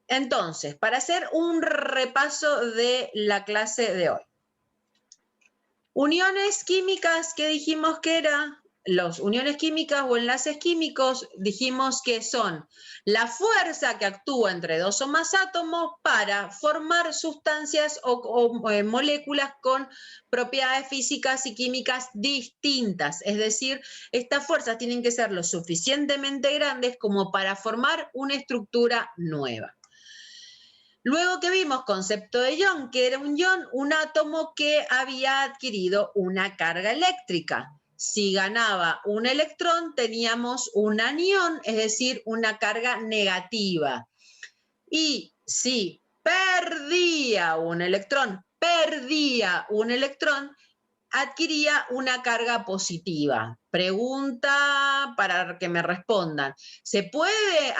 Entonces, para hacer un repaso de la clase de hoy. Uniones químicas, ¿qué dijimos que era? Los uniones químicas o enlaces químicos dijimos que son la fuerza que actúa entre dos o más átomos para formar sustancias o moléculas con propiedades físicas y químicas distintas. Es decir, estas fuerzas tienen que ser lo suficientemente grandes como para formar una estructura nueva. Luego que vimos concepto de ion, que era un ion, un átomo que había adquirido una carga eléctrica. Si ganaba un electrón, teníamos un anión, es decir, una carga negativa. Y si perdía un electrón, adquiría una carga positiva. Pregunta para que me respondan. ¿Se puede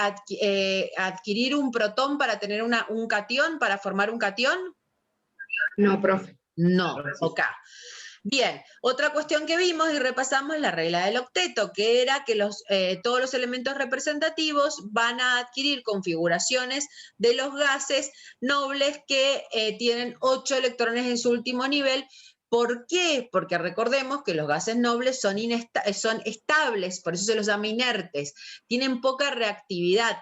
adquirir un protón para tener un catión, para formar un catión? No, profe. No, ok. Bien, otra cuestión que vimos y repasamos es la regla del octeto, que era que todos los elementos representativos van a adquirir configuraciones de los gases nobles que tienen 8 electrones en su último nivel. ¿Por qué? Porque recordemos que los gases nobles son estables, por eso se los llama inertes, tienen poca reactividad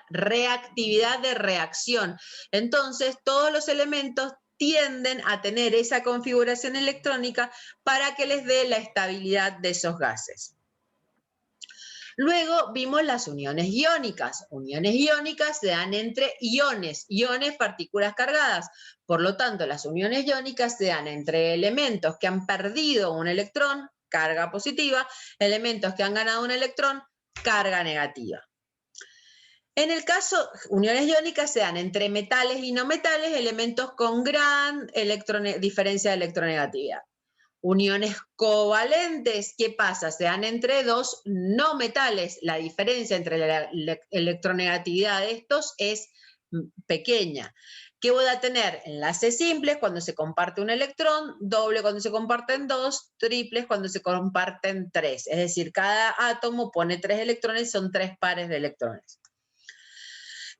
de reacción. Entonces, todos los elementos tienden a tener esa configuración electrónica para que les dé la estabilidad de esos gases. Luego vimos las uniones iónicas. Uniones iónicas se dan entre iones, partículas cargadas. Por lo tanto, las uniones iónicas se dan entre elementos que han perdido un electrón, carga positiva, elementos que han ganado un electrón, carga negativa. En el caso, uniones iónicas se dan entre metales y no metales, elementos con gran diferencia de electronegatividad. Uniones covalentes, ¿qué pasa? Se dan entre dos no metales. La diferencia entre la electronegatividad de estos es pequeña. ¿Qué voy a tener? Enlaces simples cuando se comparte un electrón, doble cuando se comparten dos, triples cuando se comparten tres. Es decir, cada átomo pone 3 electrones, son 3 pares de electrones.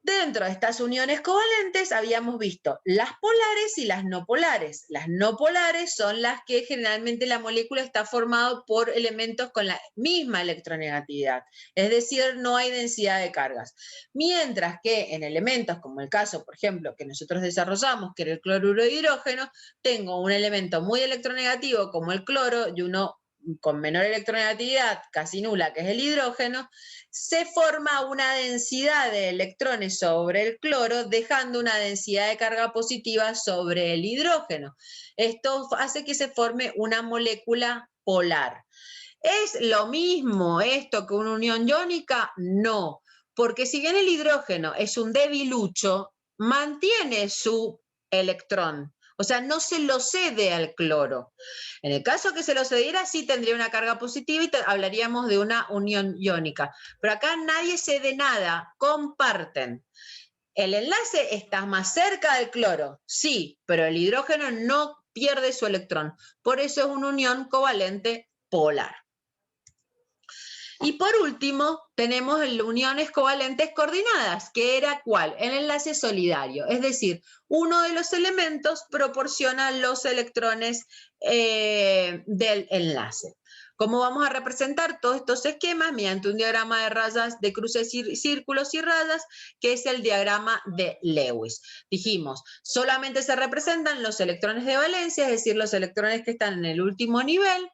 Dentro de estas uniones covalentes habíamos visto las polares y las no polares. Las no polares son las que generalmente la molécula está formada por elementos con la misma electronegatividad, es decir, no hay densidad de cargas. Mientras que en elementos como el caso, por ejemplo, que nosotros desarrollamos, que era el cloruro de hidrógeno, tengo un elemento muy electronegativo como el cloro y uno con menor electronegatividad, casi nula, que es el hidrógeno, se forma una densidad de electrones sobre el cloro, dejando una densidad de carga positiva sobre el hidrógeno. Esto hace que se forme una molécula polar. ¿Es lo mismo esto que una unión iónica? No, porque si bien el hidrógeno es un debilucho, mantiene su electrón. O sea, no se lo cede al cloro. En el caso que se lo cediera, sí tendría una carga positiva y hablaríamos de una unión iónica. Pero acá nadie cede nada, comparten. ¿El enlace está más cerca del cloro? Sí, pero el hidrógeno no pierde su electrón. Por eso es una unión covalente polar. Y por último, tenemos uniones covalentes coordinadas, que era ¿cuál? El enlace solidario, es decir, uno de los elementos proporciona los electrones del enlace. ¿Cómo vamos a representar todos estos esquemas? Mediante un diagrama de rayas, de cruces, círculos y rayas, que es el diagrama de Lewis. Dijimos, solamente se representan los electrones de valencia, es decir, los electrones que están en el último nivel,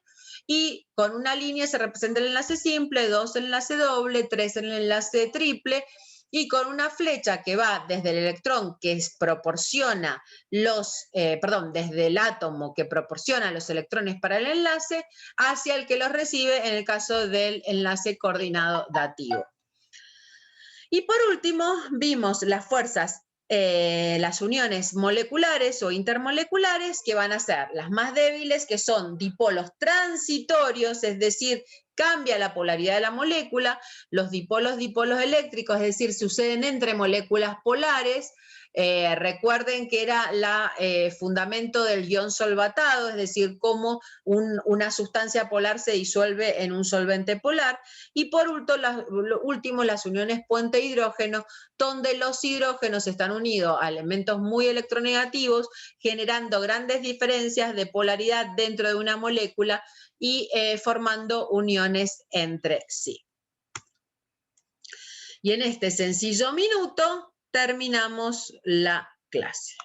y con una línea se representa el enlace simple, 2 el enlace doble, 3 el enlace triple, y con una flecha que va desde el electrón que proporciona desde el átomo que proporciona los electrones para el enlace, hacia el que los recibe en el caso del enlace coordinado dativo. Y por último, vimos las fuerzas, las uniones moleculares o intermoleculares, que van a ser las más débiles, que son dipolos transitorios, es decir, cambia la polaridad de la molécula, los dipolos eléctricos, es decir, suceden entre moléculas polares, Recuerden que era el fundamento del ion solvatado, es decir, cómo una sustancia polar se disuelve en un solvente polar. Y por último, las uniones puente-hidrógeno, donde los hidrógenos están unidos a elementos muy electronegativos, generando grandes diferencias de polaridad dentro de una molécula y formando uniones entre sí. Y en este sencillo minuto terminamos la clase.